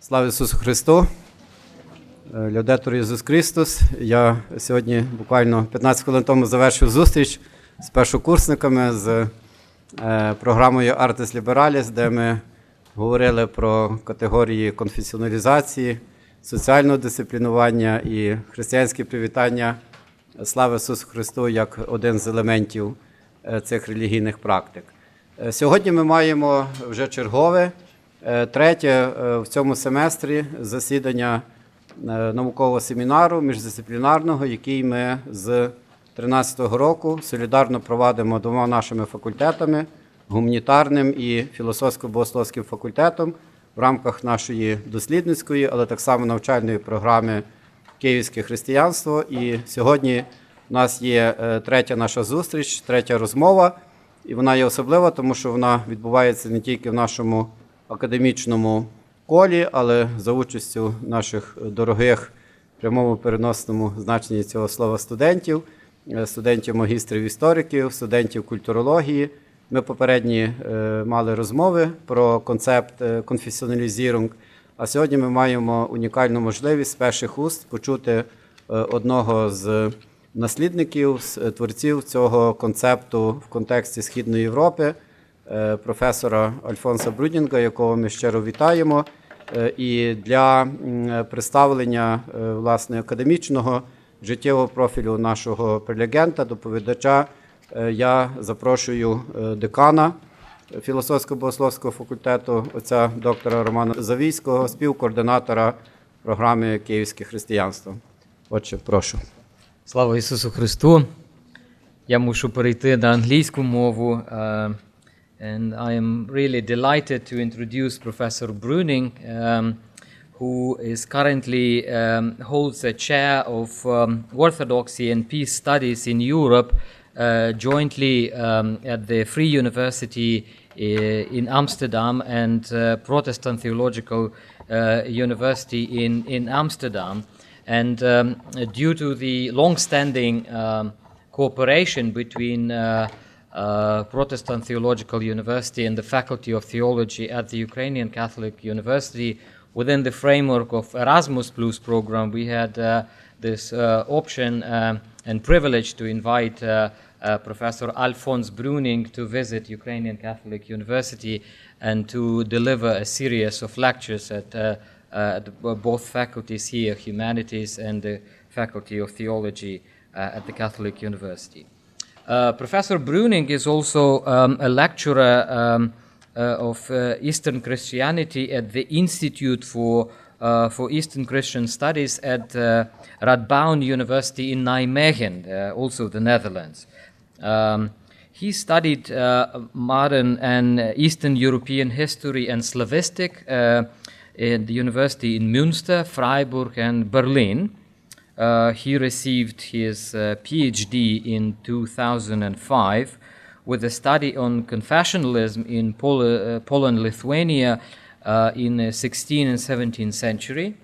Слава Ісусу Христу! Лаудетур Ісус Христос! Я сьогодні буквально 15 хвилин тому завершив зустріч з першокурсниками з програмою Artes Liberalis, де ми говорили про категорії конфесіоналізації, соціального дисциплінування і християнське привітання слави Ісусу Христу як один з елементів цих релігійних практик. Сьогодні ми маємо вже чергове, третє в цьому семестрі засідання наукового семінару міждисциплінарного, який ми з 2013 року солідарно провадимо двома нашими факультетами, гуманітарним і філософсько-богословським факультетом в рамках нашої дослідницької, але так само навчальної програми «Київське християнство». І сьогодні у нас є третя наша зустріч, третя розмова, і вона є особлива, тому що вона відбувається не тільки в нашому академічному колі, але за участю наших дорогих в прямому переносному значенні цього слова студентів, магістрів істориків, студентів культурології. Ми попередні мали розмови про концепт Konfessionalisierung, а сьогодні ми маємо унікальну можливість з перших уст почути одного з наслідників, з творців цього концепту в контексті Східної Європи, професора Альфонса Брюнінга, якого ми щиро вітаємо. І для представлення власне академічного життєвого профілю нашого прелегента, доповідача, я запрошую декана філософсько-богословського факультету, отця доктора Романа Завійського, співкоординатора програми «Київське християнство». Отже, прошу. Слава Ісусу Христу! Я мушу перейти на англійську мову. And I am really delighted to introduce Professor Brüning, who is currently holds a chair of Orthodoxy and Peace Studies in Europe, jointly at the Free University in Amsterdam and Protestant Theological University in Amsterdam. And due to the long-standing cooperation between Protestant Theological University and the Faculty of Theology at the Ukrainian Catholic University, within the framework of Erasmus Plus program, we had this option and privilege to invite Professor Альфонс Брюнінг to visit Ukrainian Catholic University and to deliver a series of lectures at both faculties here, Humanities and the Faculty of Theology at the Catholic University. Professor Brüning is also a lecturer of Eastern Christianity at the Institute for Eastern Christian Studies at Radboud University in Nijmegen, also the Netherlands. He studied modern and Eastern European history and Slavistic at the university in Münster, Freiburg, and Berlin. He received his PhD in 2005 with a study on confessionalism in Poland-Lithuania in the 16th and 17th century.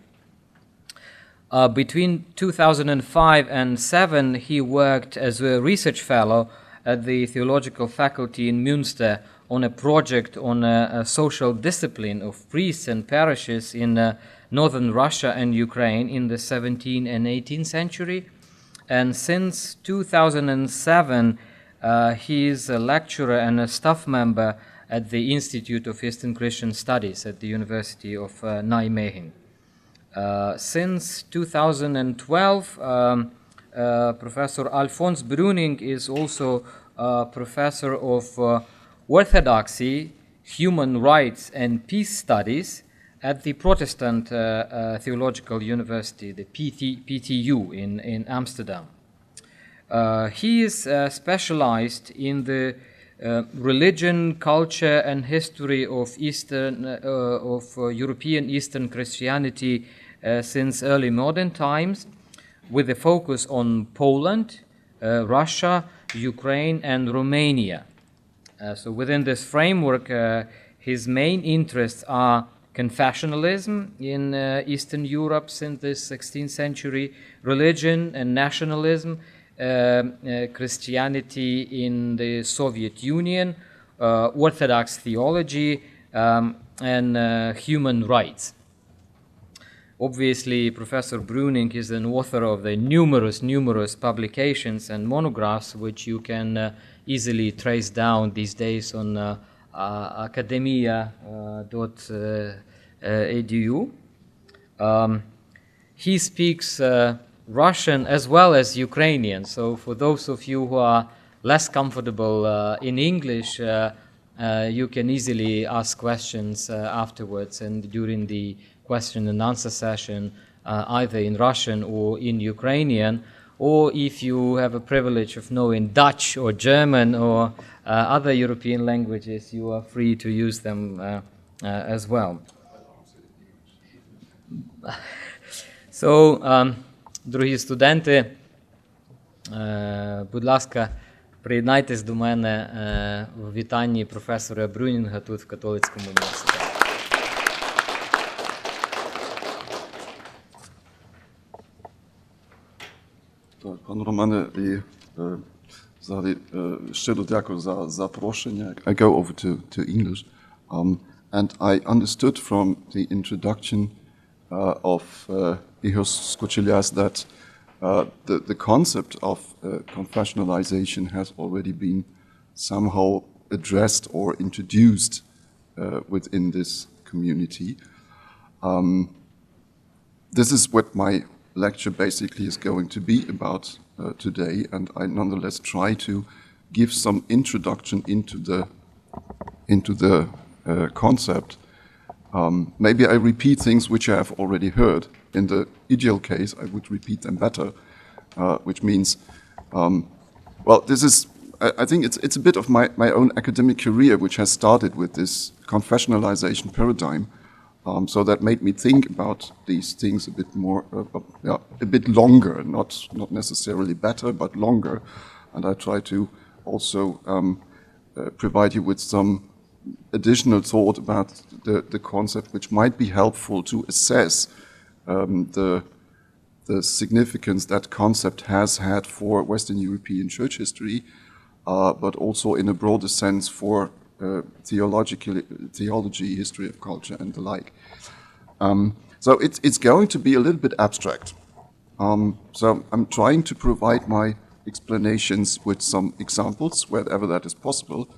Between 2005 and 2007, he worked as a research fellow at the theological faculty in Münster on a project on a social discipline of priests and parishes in northern Russia and Ukraine in the 17th and 18th century. And since 2007, he is a lecturer and a staff member at the Institute of Eastern Christian Studies at the University of Nijmegen. Since 2012, Professor Альфонс Брюнінг is also a professor of Orthodoxy, Human Rights and Peace Studies at the Protestant Theological University, the PTU in Amsterdam. He is specialized in the religion, culture, and history of European Eastern Christianity since early modern times, with a focus on Poland, Russia, Ukraine, and Romania. So within this framework, his main interests are confessionalism in Eastern Europe since the 16th century, religion and nationalism, Christianity in the Soviet Union, Orthodox theology, and human rights. Obviously, Professor Brüning is an author of the numerous publications and monographs which you can easily trace down these days on academia.edu. He speaks Russian as well as Ukrainian, so for those of you who are less comfortable in English, you can easily ask questions afterwards and during the question and answer session, either in Russian or in Ukrainian, or if you have a privilege of knowing Dutch or German or other European languages, you are free to use them as well. So, дорогі студенти, будь ласка, приєднайтесь до мене в вітанні професора Брюнінга тут в Католицькому університеті. Пане Романе, і взагалі щиро дякую за запрошення. I go over to English. And I understood from the introduction of Ihos Skočilias that the concept of confessionalization has already been somehow addressed or introduced within this community. This is what my lecture basically is going to be about today, and I nonetheless try to give some introduction into the concept. Maybe I repeat things which I have already heard. In the ideal case, I would repeat them better, which means, well, this is, I think it's a bit of my own academic career, which has started with this confessionalization paradigm. So that made me think about these things a bit more, a bit longer, not necessarily better, but longer. And I try to also provide you with some additional thought about the concept, which might be helpful to assess the significance that concept has had for Western European church history, but also in a broader sense for theology, history of culture, and the like. So it's going to be a little bit abstract. So I'm trying to provide my explanations with some examples wherever that is possible.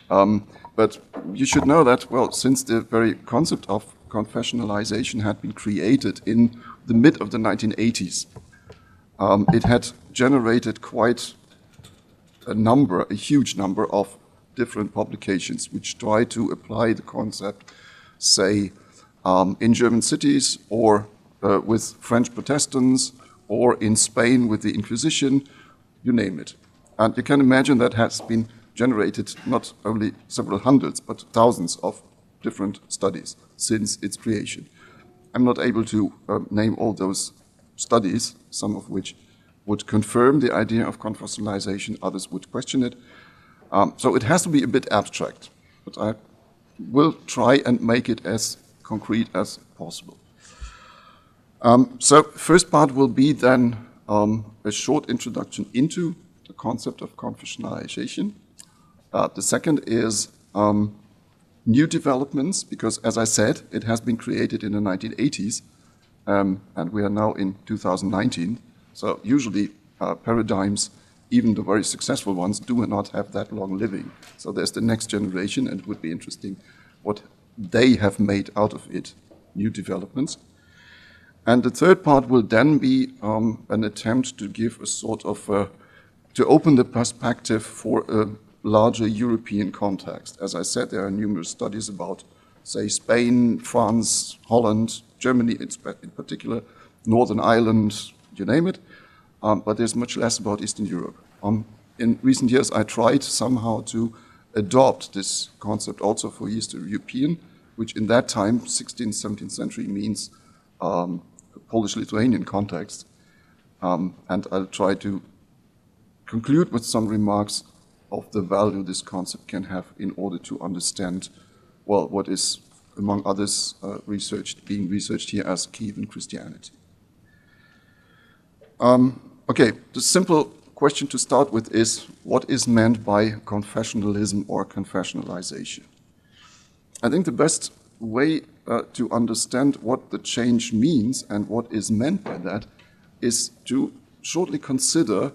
But you should know that, well, since the very concept of confessionalization had been created in the mid of the 1980s, it had generated quite a huge number of different publications which try to apply the concept, say, in German cities or with French Protestants or in Spain with the Inquisition, you name it. And you can imagine that has been generated not only several hundreds, but thousands of different studies since its creation. I'm not able to name all those studies, some of which would confirm the idea of confessionalization, others would question it. So it has to be a bit abstract, but I will try and make it as concrete as possible. So first part will be then a short introduction into the concept of confessionalization. The second is new developments, because as I said, it has been created in the 1980s, and we are now in 2019. So usually paradigms, even the very successful ones, do not have that long living. So there's the next generation, and it would be interesting what they have made out of it, new developments. And the third part will then be an attempt to give a sort of, to open the perspective for a larger European context. As I said, there are numerous studies about, say, Spain, France, Holland, Germany in particular, Northern Ireland, you name it. But there's much less about Eastern Europe. In recent years, I tried somehow to adopt this concept also for Eastern European, which in that time, 16th, 17th century, means Polish-Lithuanian context. And I'll try to conclude with some remarks of the value this concept can have in order to understand, well, what is, among others, being researched here as Kievan Christianity. Okay, the simple question to start with is, what is meant by confessionalism or confessionalization? I think the best way to understand what the change means and what is meant by that is to shortly consider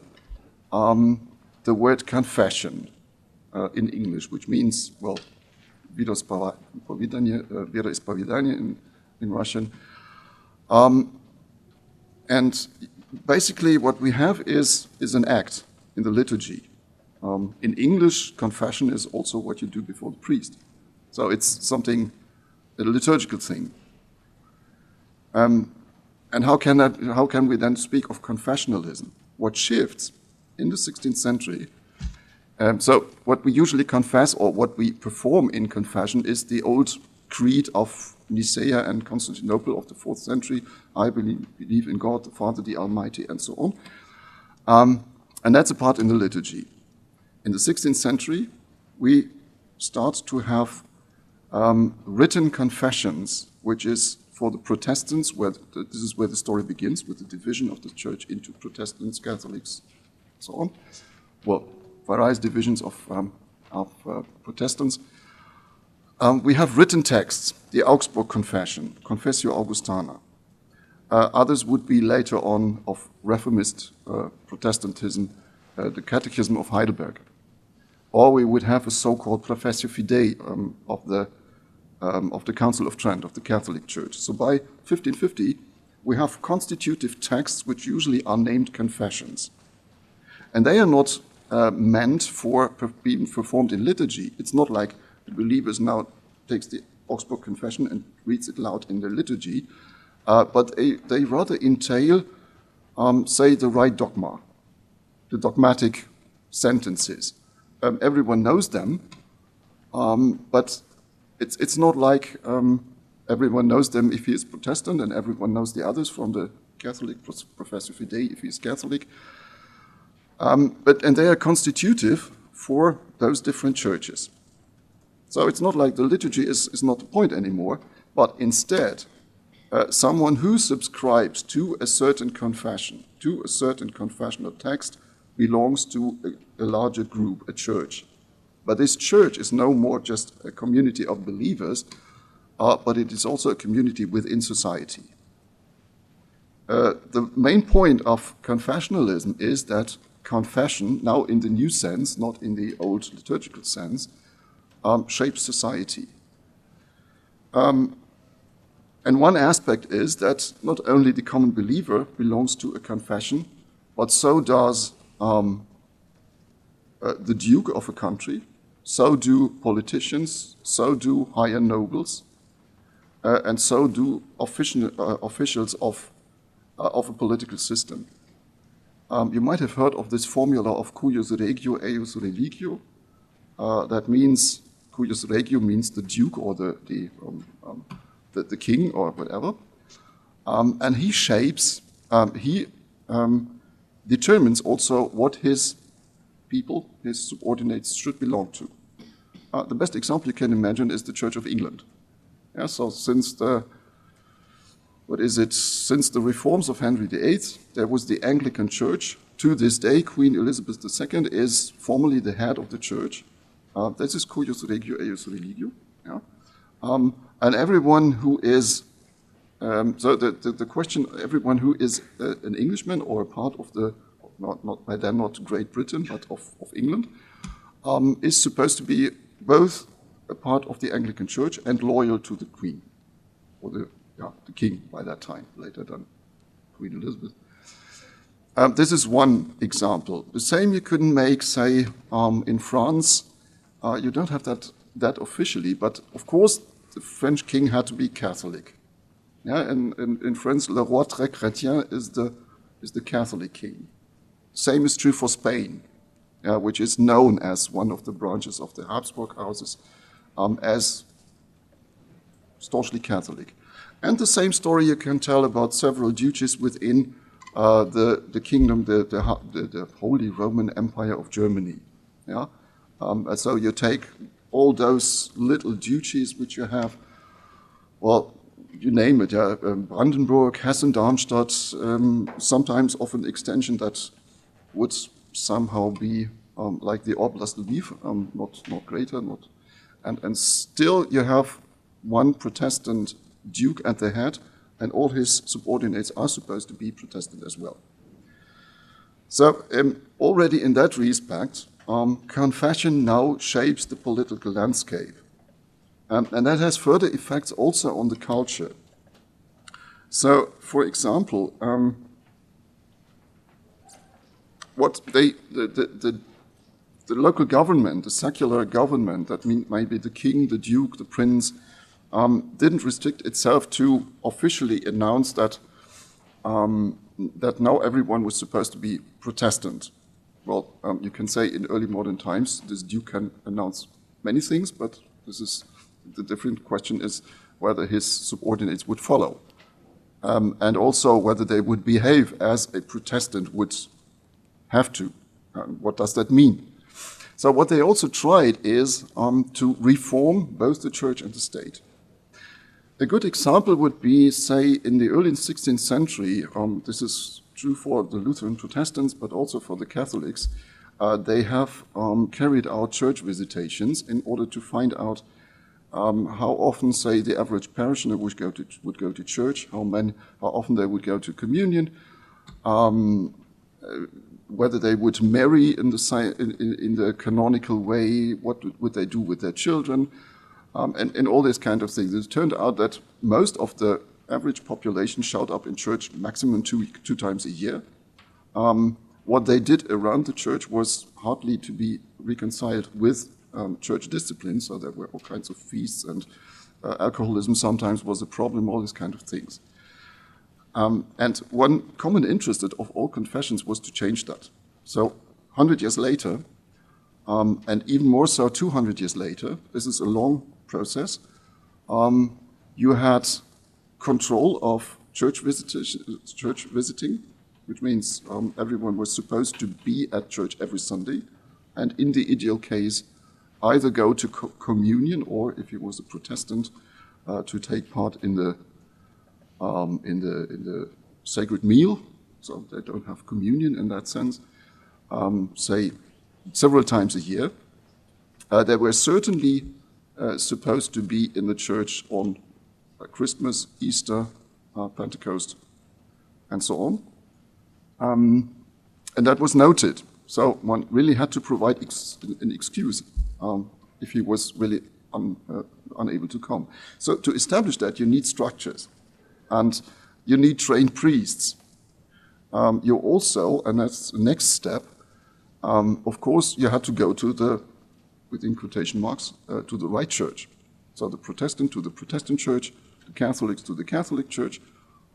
the word confession in English, which means, well, veroisповедание in Russian. And basically what we have is an act in the liturgy. In English, confession is also what you do before the priest. So it's something, a liturgical thing. And how can we then speak of confessionalism? What shifts in the 16th century? So what we usually confess or what we perform in confession is the old creed of Nicaea and Constantinople of the 4th century. I believe in God, the Father, the Almighty, and so on. And that's a part in the liturgy. In the 16th century, we start to have written confessions, which is for the Protestants, this is where the story begins, with the division of the church into Protestants, Catholics, and so on. Well, various divisions of Protestants. We have written texts, the Augsburg Confession, Confessio Augustana. Others would be later on of Reformist Protestantism, the Catechism of Heidelberg. Or we would have a so-called Professio Fidei of the Council of Trent, of the Catholic Church. So by 1550, we have constitutive texts which usually are named confessions. And they are not meant for being performed in liturgy. It's not like the believers now takes the Augsburg Confession and reads it loud in their liturgy, but they rather entail, say, the right dogma, the dogmatic sentences. Everyone knows them, but it's not like everyone knows them if he is Protestant and everyone knows the others from the Catholic Professor Fidei if he is Catholic. And they are constitutive for those different churches. So it's not like the liturgy is not the point anymore, but instead, someone who subscribes to a certain confession, to a certain confessional text, belongs to a larger group, a church. But this church is no more just a community of believers, but it is also a community within society. The main point of confessionalism is that confession, now in the new sense, not in the old liturgical sense, shapes society. And one aspect is that not only the common believer belongs to a confession, but so does the duke of a country, so do politicians, so do higher nobles, and so do officials of a political system. You might have heard of this formula of cuius regio eius religio. That means, cuius regio means the duke or the king or whatever. And he shapes, he determines also what his people, his subordinates, should belong to. The best example you can imagine is the Church of England. Yeah, so since the reforms of Henry VIII, there was the Anglican Church. To this day, Queen Elizabeth II is formally the head of the church. This is cuius regio eius religio. Yeah? And everyone who is, so the question, everyone who is an Englishman or a part of the, not by then not Great Britain, but of England, is supposed to be both a part of the Anglican Church and loyal to the Queen, or the king by that time, later than Queen Elizabeth. This is one example. The same you couldn't make, say, in France. You don't have that officially, but of course the French king had to be Catholic. Yeah, and in France, le roi très chrétien is the Catholic king. Same is true for Spain, which is known as one of the branches of the Habsburg houses, as staunchly Catholic. And the same story you can tell about several duchies within the kingdom, the Holy Roman Empire of Germany. Yeah? So you take all those little duchies which you have, well, you name it, Brandenburg, Hessen, Darmstadt, sometimes of an extension that would somehow be like the Oblast Lviv, not greater, and still you have one Protestant duke at the head, and all his subordinates are supposed to be Protestant as well. So already in that respect, confession now shapes the political landscape. And that has further effects also on the culture. So, for example, the local government, the secular government, that might be the king, the duke, the prince, didn't restrict itself to officially announce that that now everyone was supposed to be Protestant. Well, you can say in early modern times, this duke can announce many things, but this is the different question is whether his subordinates would follow, and also whether they would behave as a Protestant would have to. What does that mean? So what they also tried is to reform both the church and the state. A good example would be, say, in the early 16th century, this is true for the Lutheran Protestants, but also for the Catholics, they have carried out church visitations in order to find out how often, say, the average parishioner would go to church, how often they would go to communion, whether they would marry in the canonical way, what would they do with their children, and all these kind of things. It turned out that most of the average population showed up in church maximum two times a year. What they did around the church was hardly to be reconciled with church discipline, so there were all kinds of feasts, and alcoholism sometimes was a problem, all these kind of things. And one common interest of all confessions was to change that. So 100 years later, and even more so 200 years later, this is a long process, you had control of church visiting, which means everyone was supposed to be at church every Sunday, and in the ideal case, either go to communion, or if he was a Protestant, to take part in the sacred meal. So they don't have communion in that sense. Say several times a year. They were certainly supposed to be in the church on Christmas, Easter, Pentecost, and so on. And that was noted. So one really had to provide an excuse if he was really unable to come. So to establish that, you need structures, and you need trained priests. You also, and that's the next step, of course, you had to go to the, within quotation marks, to the right church. So the Protestant to the Protestant church, the Catholics to the Catholic church.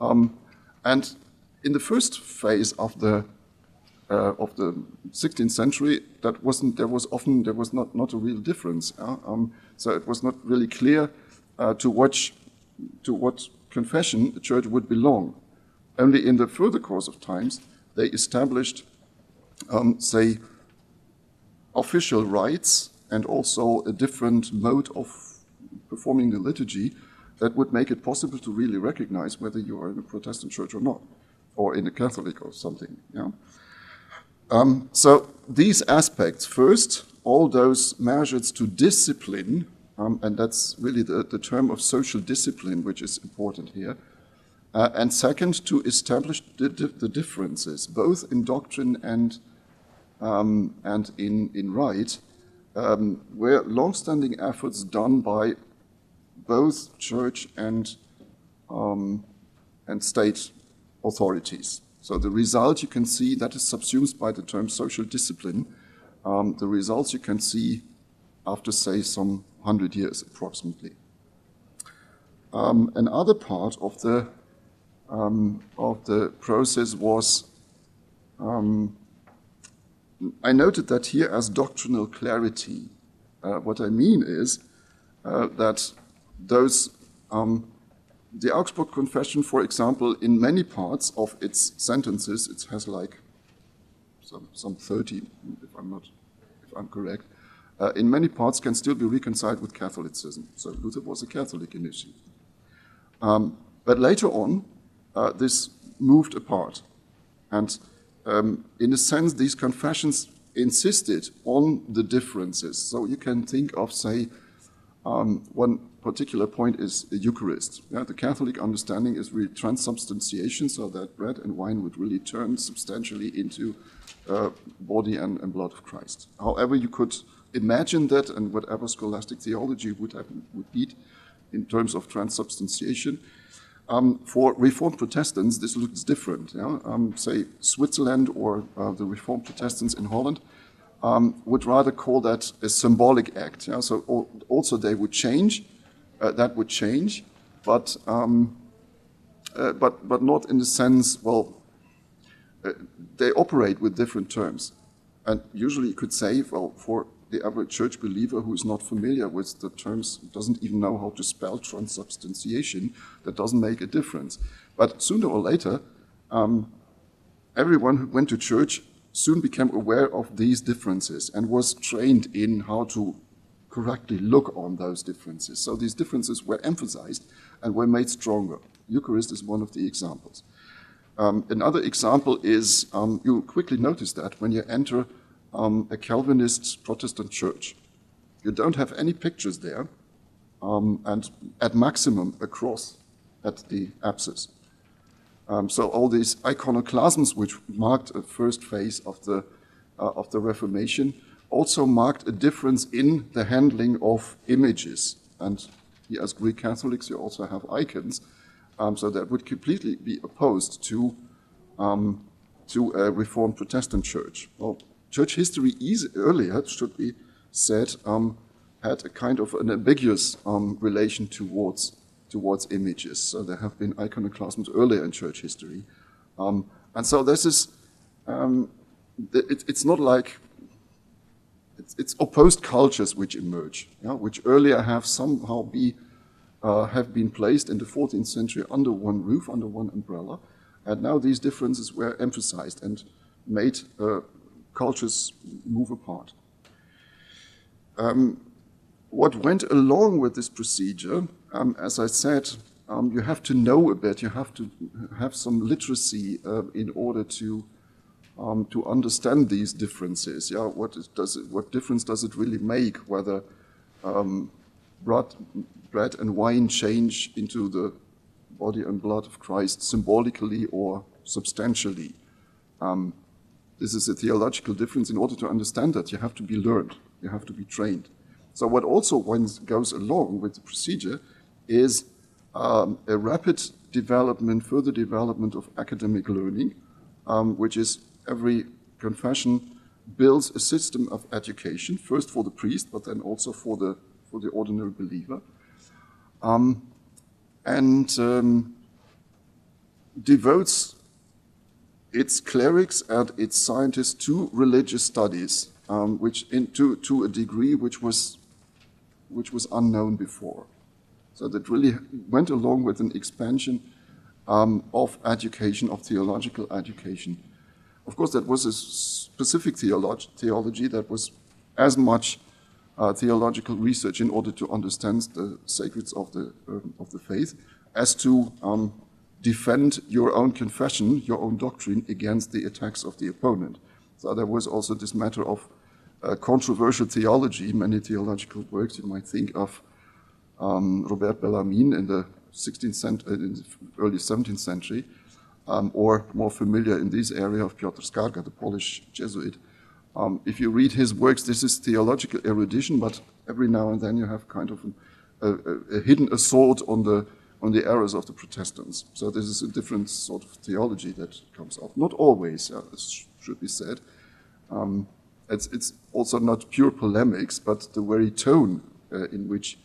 And in the first phase of the 16th century, there was not a real difference. So it was not really clear to what confession the church would belong. Only in the further course of times, they established, say, official rites and also a different mode of performing the liturgy that would make it possible to really recognize whether you are in a Protestant church or not, or in a Catholic or something. Yeah? So these aspects, first, all those measures to discipline, and that's really the term of social discipline, which is important here. And second, to establish the differences, both in doctrine and in rite, were long-standing efforts done by both church and state authorities. So the result you can see, that is subsumed by the term social discipline. The results you can see after, say, some 100 years approximately. Another part of the process was, I noted that here as doctrinal clarity. What I mean is that those, the Augsburg Confession, for example, in many parts of its sentences, it has like some 30, if I'm correct, in many parts can still be reconciled with Catholicism. So Luther was a Catholic initially. But later on, this moved apart. And in a sense, these confessions insisted on the differences. So you can think of, say, one particular point is the Eucharist. Yeah, the Catholic understanding is really transubstantiation, so that bread and wine would really turn substantially into body and blood of Christ. However, you could imagine that, and whatever scholastic theology would need in terms of transubstantiation. For Reformed Protestants, this looks different. Yeah? Say Switzerland or the Reformed Protestants in Holland would rather call that a symbolic act. Yeah? So also they would change, that would change, but not in the sense, well, they operate with different terms. And usually you could say, well, for the average church believer who is not familiar with the terms, doesn't even know how to spell transubstantiation, that doesn't make a difference. But sooner or later, everyone who went to church soon became aware of these differences and was trained in how to correctly look on those differences. So these differences were emphasized and were made stronger. Eucharist is one of the examples. Another example is, you quickly notice that when you enter a Calvinist Protestant church, you don't have any pictures there, and at maximum a cross at the apsis. So all these iconoclasms, which marked a first phase of the Reformation, also marked a difference in the handling of images. And here, as Greek Catholics, you also have icons, so that would completely be opposed to a Reformed Protestant church. Well, church history earlier, it should be said, had a kind of an ambiguous relation towards images. So there have been iconoclasms earlier in church history. And so this is, it's not like, it's opposed cultures which emerge, yeah, which earlier have somehow have been placed in the 14th century under one roof, under one umbrella. And now these differences were emphasized and made cultures move apart. What went along with this procedure, as I said, you have to know a bit, you have to have some literacy in order to understand these differences. Yeah, what difference does it really make whether bread and wine change into the body and blood of Christ symbolically or substantially? This is a theological difference. In order to understand that, you have to be learned, you have to be trained. So what also goes along with the procedure is a rapid development, further development of academic learning, which is every confession builds a system of education, first for the priest, but then also for the ordinary believer, and devotes its clerics and its scientists to religious studies, to a degree which was unknown before. So that really went along with an expansion of education, of theological education. Of course, that was a specific theology that was as much theological research in order to understand the sacreds of the faith as to defend your own confession, your own doctrine against the attacks of the opponent. So there was also this matter of controversial theology. Many theological works, you might think of Robert Bellarmine in the early 17th century, or more familiar in this area of Piotr Skarga, the Polish Jesuit. If you read his works, this is theological erudition, but every now and then you have kind of a hidden assault on the errors of the Protestants. So this is a different sort of theology that comes out. Not always, this should be said. It's also not pure polemics, but the very tone in which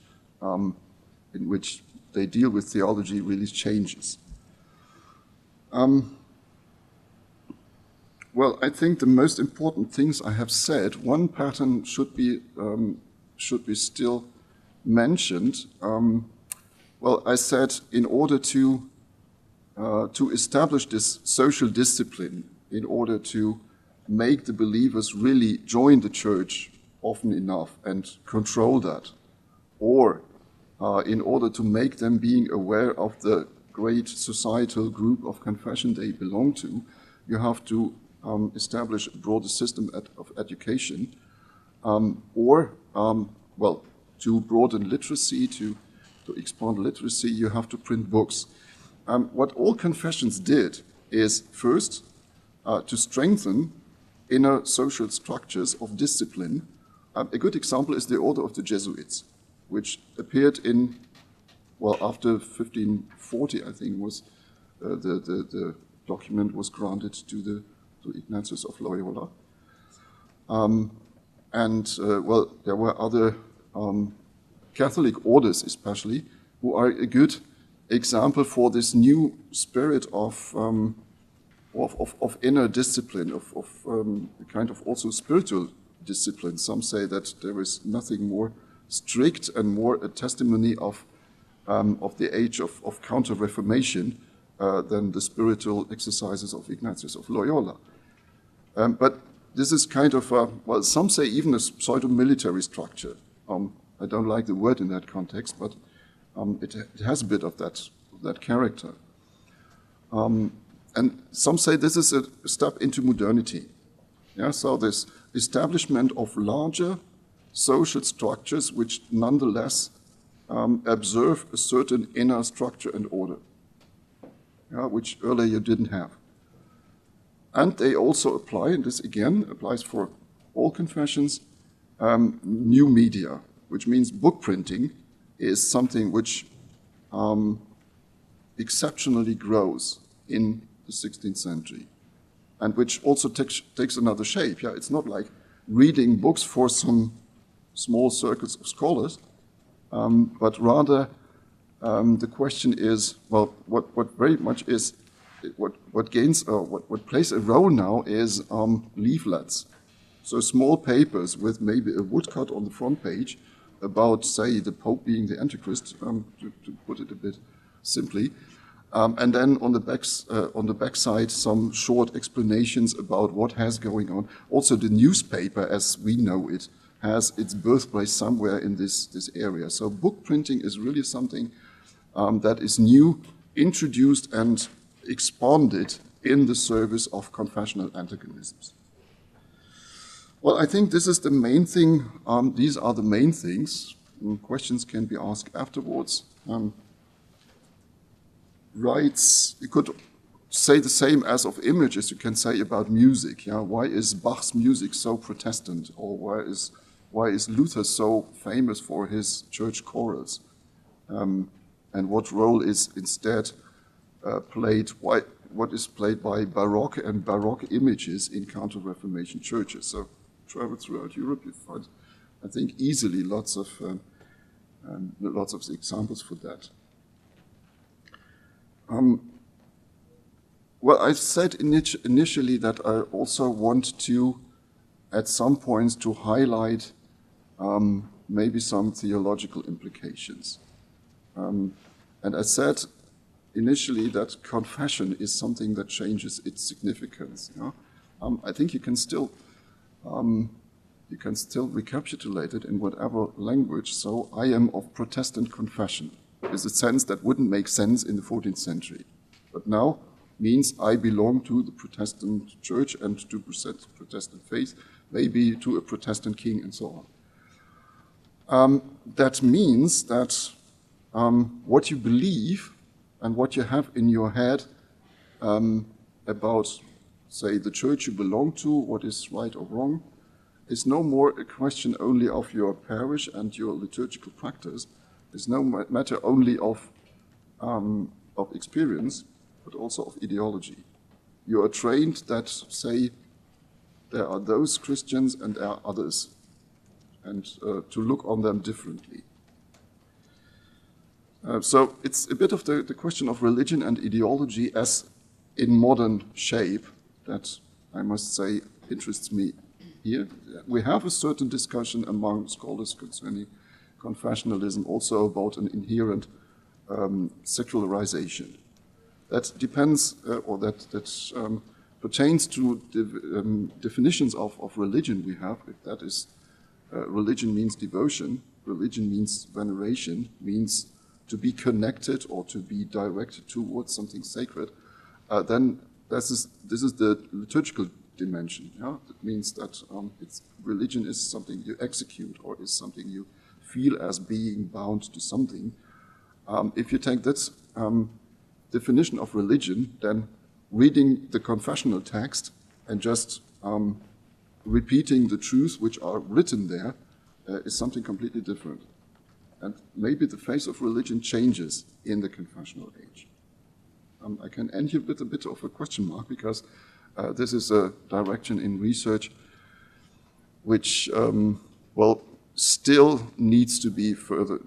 they deal with theology really changes. Well, I think the most important things I have said, one pattern should be still mentioned. Well, I said in order to establish this social discipline, in order to make the believers really join the church often enough and control that, or in order to make them being aware of the great societal group of confession they belong to, you have to establish a broader system of education, or to broaden literacy, to to expand literacy, you have to print books. What all confessions did is first to strengthen inner social structures of discipline. A good example is the Order of the Jesuits, which appeared in, well, after 1540, I think, was the document was granted to Ignatius of Loyola. Well, there were other Catholic orders, especially, who are a good example for this new spirit of inner discipline, of kind of also spiritual discipline. Some say that there is nothing more strict and more a testimony of the age of Counter-Reformation than the spiritual exercises of Ignatius of Loyola. But this is kind of, well, some say even a pseudo-military structure. I don't like the word in that context, but it has a bit of that character. And some say this is a step into modernity. Yeah, so this establishment of larger social structures which nonetheless observe a certain inner structure and order, which earlier you didn't have. And they also apply, and this again applies for all confessions, new media, which means book printing is something which exceptionally grows in the 16th century, and which also takes another shape. Yeah, it's not like reading books for some small circles of scholars, but rather the question is, well, what very much is, what plays a role now is leaflets. So small papers with maybe a woodcut on the front page about, say, the Pope being the Antichrist, to put it a bit simply, and then on the back side some short explanations about what has going on. Also, the newspaper, as we know it, has its birthplace somewhere in this area. So book printing is really something that is new, introduced and expanded in the service of confessional antagonisms. Well, I think this is the main thing. These are the main things. Questions can be asked afterwards. Rights, you could say the same as of images you can say about music. Yeah? Why is Bach's music so Protestant? Or why is Luther so famous for his church chorals? And what role is instead played, what is played by Baroque and Baroque images in Counter-Reformation churches? So travel throughout Europe, you find, I think, easily lots of examples for that. Well, I said initially that I also want to, at some points, to highlight maybe some theological implications. And I said initially that confession is something that changes its significance. You know? I think you can still recapitulate it in whatever language. So I am of Protestant confession is a sense that wouldn't make sense in the 14th century, but now means I belong to the Protestant church and to Protestant faith, maybe to a Protestant king and so on. That means that what you believe and what you have in your head about, say, the church you belong to, what is right or wrong, is no more a question only of your parish and your liturgical practice. It's no matter only of experience, but also of ideology. You are trained that, say, there are those Christians and there are others, and to look on them differently. So it's a bit of the question of religion and ideology as in modern shape that I must say interests me here. We have a certain discussion among scholars concerning confessionalism also about an inherent secularization. That depends, or that pertains to the definitions of religion we have. If that is, religion means devotion, religion means veneration, means to be connected or to be directed towards something sacred, then this is the liturgical dimension. Yeah? It means that religion is something you execute or is something you feel as being bound to something. If you take that definition of religion, then reading the confessional text and just repeating the truths which are written there is something completely different. And maybe the face of religion changes in the confessional age. I can end here with a bit of a question mark, because this is a direction in research which, well, still needs to be further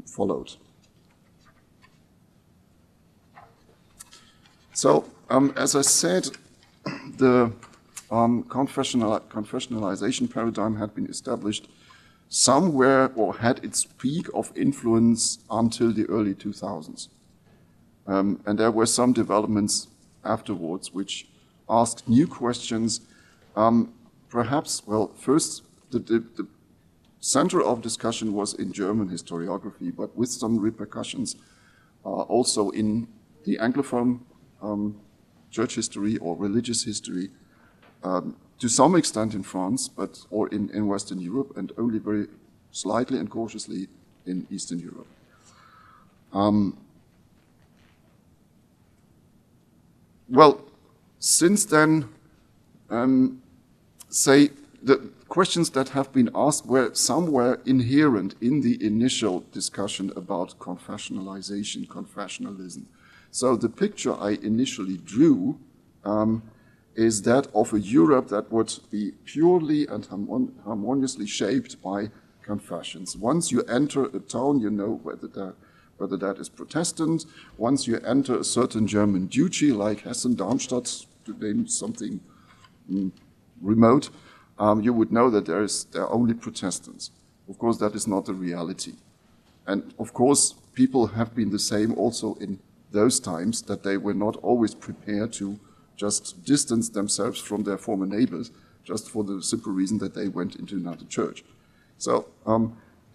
followed. So, as I said, the confessionalization paradigm had been established somewhere, or had its peak of influence until the early 2000s. And there were some developments afterwards which asked new questions. Perhaps, well, first, the center of discussion was in German historiography, but with some repercussions also in the Anglophone church history or religious history, to some extent in France, or in Western Europe, and only very slightly and cautiously in Eastern Europe. Well, since then, say, the questions that have been asked were somewhere inherent in the initial discussion about confessionalization, confessionalism. So the picture I initially drew is that of a Europe that would be purely and harmoniously shaped by confessions. Once you enter a town, you know whether that is Protestant. Once you enter a certain German duchy, like Hessen, Darmstadt, to name something remote, you would know that there are only Protestants. Of course, that is not the reality. And of course, people have been the same also in those times, that they were not always prepared to just distance themselves from their former neighbors, just for the simple reason that they went into another church. So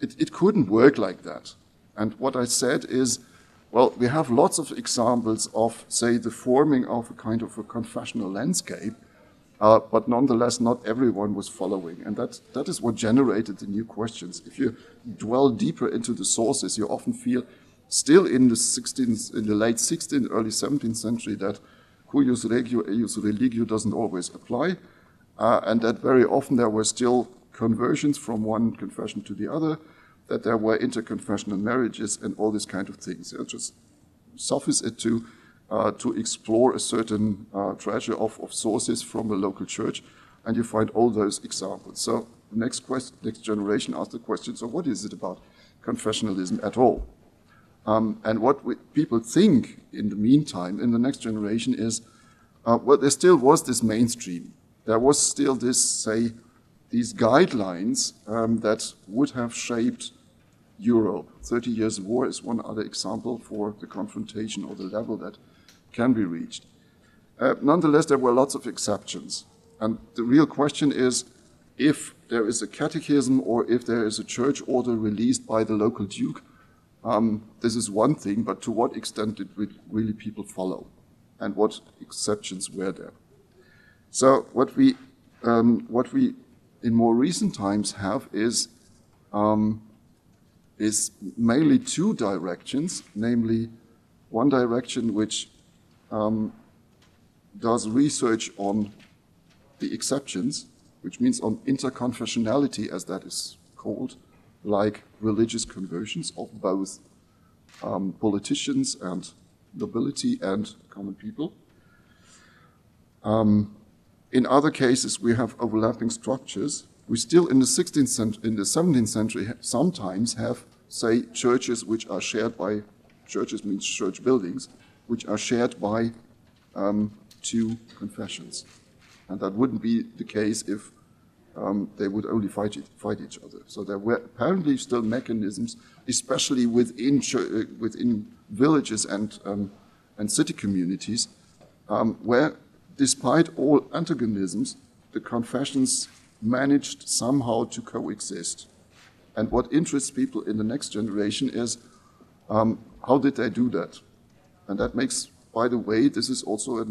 it couldn't work like that. And what I said is, well, we have lots of examples of, say, the forming of a kind of a confessional landscape, but nonetheless, not everyone was following. And that is what generated the new questions. If you dwell deeper into the sources, you often feel, still in the late 16th, early 17th century, that cuius regio eius religio doesn't always apply, and that very often there were still conversions from one confession to the other, that there were interconfessional marriages and all these kind of things. It just suffice it to explore a certain treasure of sources from a local church, and you find all those examples. So the next generation asked the question, so what is it about confessionalism at all? And what people think in the meantime, in the next generation, is, well, there still was this mainstream. There was still this, say, these guidelines that would have shaped Europe. 30 Years' War is one other example for the confrontation or the level that can be reached. Nonetheless, there were lots of exceptions. And the real question is, if there is a catechism or if there is a church order released by the local duke, this is one thing, but to what extent did really people follow, and what exceptions were there? So what we in more recent times have is mainly two directions, namely one direction which does research on the exceptions, which means on interconfessionality, as that is called, like religious conversions of both politicians and nobility and common people. In other cases, we have overlapping structures. We still, in the 17th century, sometimes have, say, churches which are shared by, churches means church buildings, which are shared by two confessions. And that wouldn't be the case if they would only fight each other. So there were apparently still mechanisms, especially within villages and city communities, where, despite all antagonisms, the confessions managed somehow to coexist. And what interests people in the next generation is, how did they do that? And that makes, by the way, this is also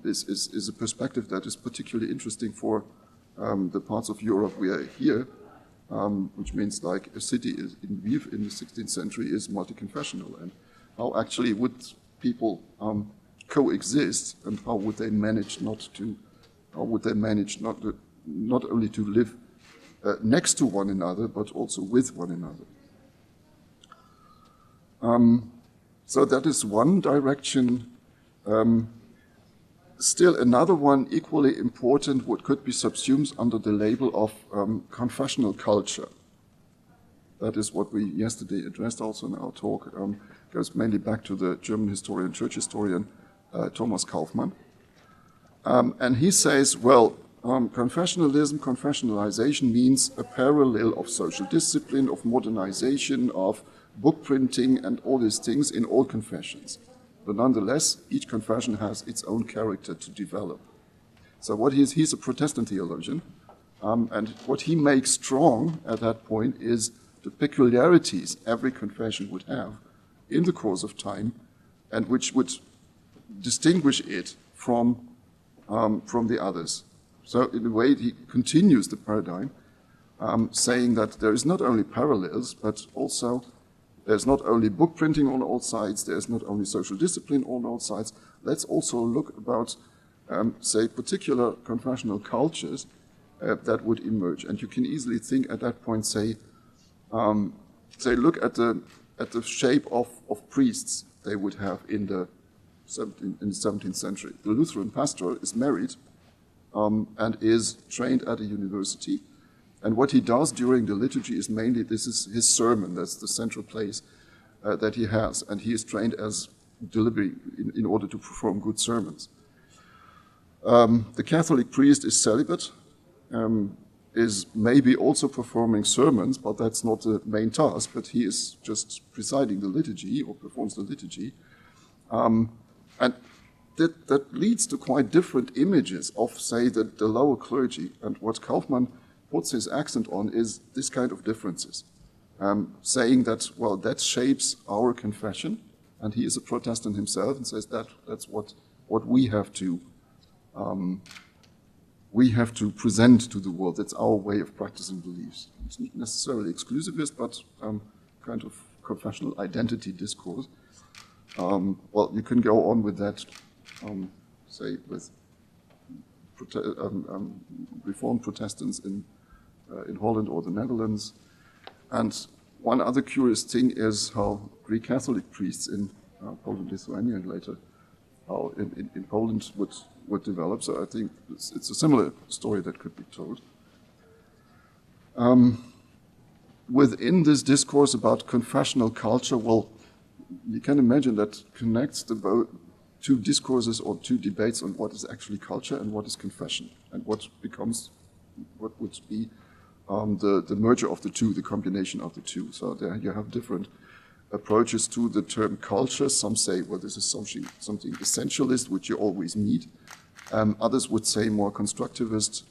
is a perspective that is particularly interesting for the parts of Europe we are here. which means like a city is in Lviv in the 16th century is multi-confessional, and how actually would people coexist, and how would they manage not only to live next to one another, but also with one another. So that is one direction. Still another one equally important, what could be subsumed under the label of confessional culture. That is what we yesterday addressed also in our talk. Goes mainly back to the German historian, church historian, Thomas Kaufmann. And he says, well, confessionalism, confessionalization means a parallel of social discipline, of modernization, of book printing, and all these things in all confessions. But nonetheless, each confession has its own character to develop. So what he's a Protestant theologian, and what he makes strong at that point is the peculiarities every confession would have in the course of time, and which would distinguish it from the others. So in a way, he continues the paradigm, saying that there is not only parallels, but also there's not only book printing on all sides, there's not only social discipline on all sides. Let's also look about, say, particular confessional cultures that would emerge. And you can easily think at that point, say look at the shape of priests they would have in the 17th century. The Lutheran pastor is married and is trained at a university. And what he does during the liturgy is mainly, this is his sermon, that's the central place that he has. And he is trained as delivery in order to perform good sermons. The Catholic priest is celibate, is maybe also performing sermons, but that's not the main task, but he is just presiding the liturgy or performs the liturgy. And that leads to quite different images of, say, the lower clergy. And what Kaufmann puts his accent on is this kind of differences, saying that, well, that shapes our confession, and he is a Protestant himself and says that's what we have to present to the world. That's our way of practicing beliefs. It's not necessarily exclusivist, but kind of confessional identity discourse. Well, you can go on with that, say, with Reformed Protestants in Holland or the Netherlands. And one other curious thing is how Greek Catholic priests in Poland, Lithuania, and later how in Poland would develop. So I think it's a similar story that could be told. Within this discourse about confessional culture, well, you can imagine that connects the two discourses or two debates on what is actually culture and what is confession, and what would be the merger of the two, the combination of the two. So there you have different approaches to the term culture. Some say, well, this is something essentialist, which you always meet. Others would say more constructivist.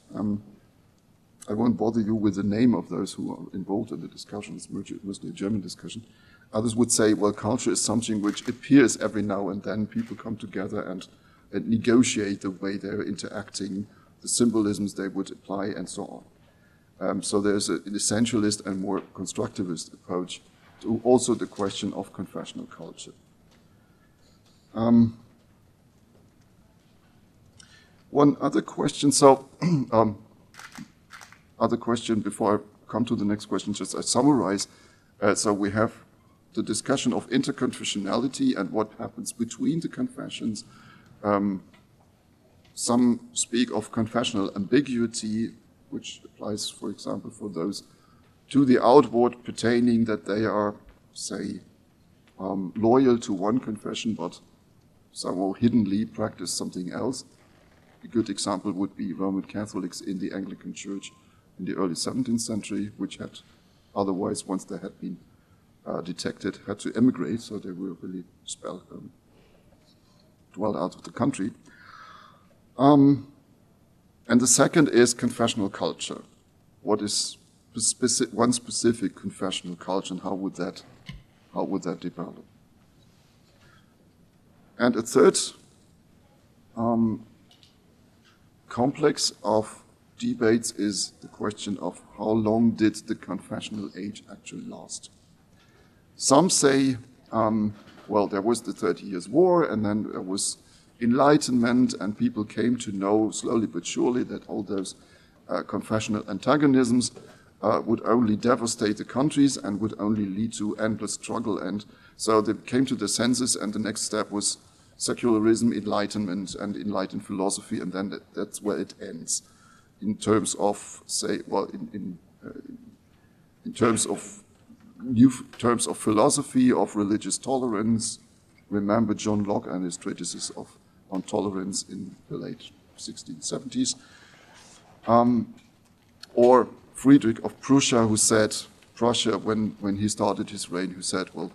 I won't bother you with the name of those who are involved in the discussion. It's mostly a German discussion. Others would say, well, culture is something which appears every now and then. People come together and negotiate the way they're interacting, the symbolisms they would apply, and so on. So there's an essentialist and more constructivist approach to also the question of confessional culture. One other question, other question before I come to the next question, just I summarize. So we have the discussion of interconfessionality and what happens between the confessions. Some speak of confessional ambiguity, which applies, for example, for those to the outward pertaining that they are, say, loyal to one confession, but somehow hiddenly practice something else. A good example would be Roman Catholics in the Anglican Church in the early 17th century, which had otherwise, once they had been detected, had to emigrate, so they were really dwelled out of the country. And the second is confessional culture. What is one specific confessional culture, and how would that develop? And a third complex of debates is the question of how long did the confessional age actually last. Some say, well, there was the 30 Years' War, and then there was Enlightenment, and people came to know slowly but surely that all those confessional antagonisms would only devastate the countries and would only lead to endless struggle. And so they came to the senses, and the next step was secularism, enlightenment, and enlightened philosophy, and then that's where it ends. In terms of, say, well, in terms of new terms of philosophy, of religious tolerance, remember John Locke and his treatises on tolerance in the late 1670s. Or Friedrich of Prussia, who said, Prussia, when he started his reign, who said, well,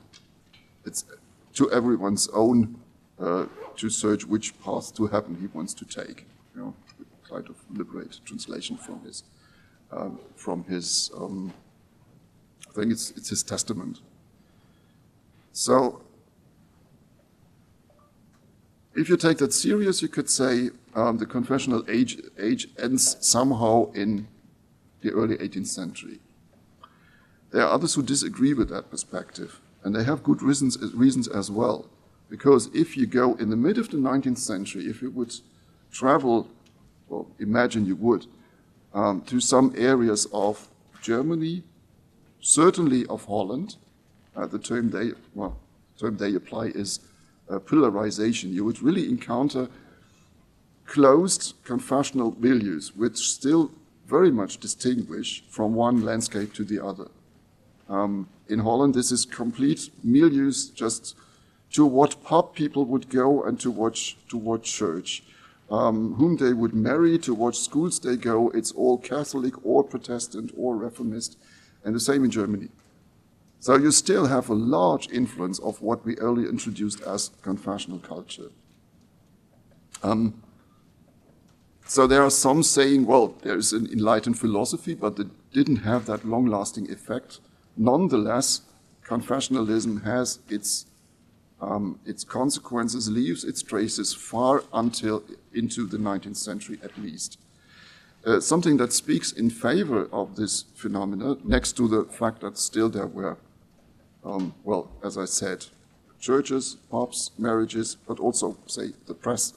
it's to everyone's own to search which path to heaven he wants to take. You know, kind of liberate translation from his I think it's his testament. So, if you take that serious, you could say the confessional age ends somehow in the early 18th century. There are others who disagree with that perspective, and they have good reasons as well. Because if you go in the mid of the 19th century, if you would travel, well, imagine you would, to some areas of Germany, certainly of Holland, the term they apply is pillarization. You would really encounter closed confessional milieux, which still very much distinguish from one landscape to the other. In Holland, this is complete milieux, just to what pub people would go and to watch church. Whom they would marry, to what schools they go, it's all Catholic or Protestant or Reformist, and the same in Germany. So you still have a large influence of what we earlier introduced as confessional culture. So there are some saying, well, there is an enlightened philosophy, but it didn't have that long-lasting effect. Nonetheless, confessionalism has its consequences, leaves its traces far until into the 19th century at least. Something that speaks in favor of this phenomena, next to the fact that still there were, well, as I said, churches, pubs, marriages, but also, say, the press,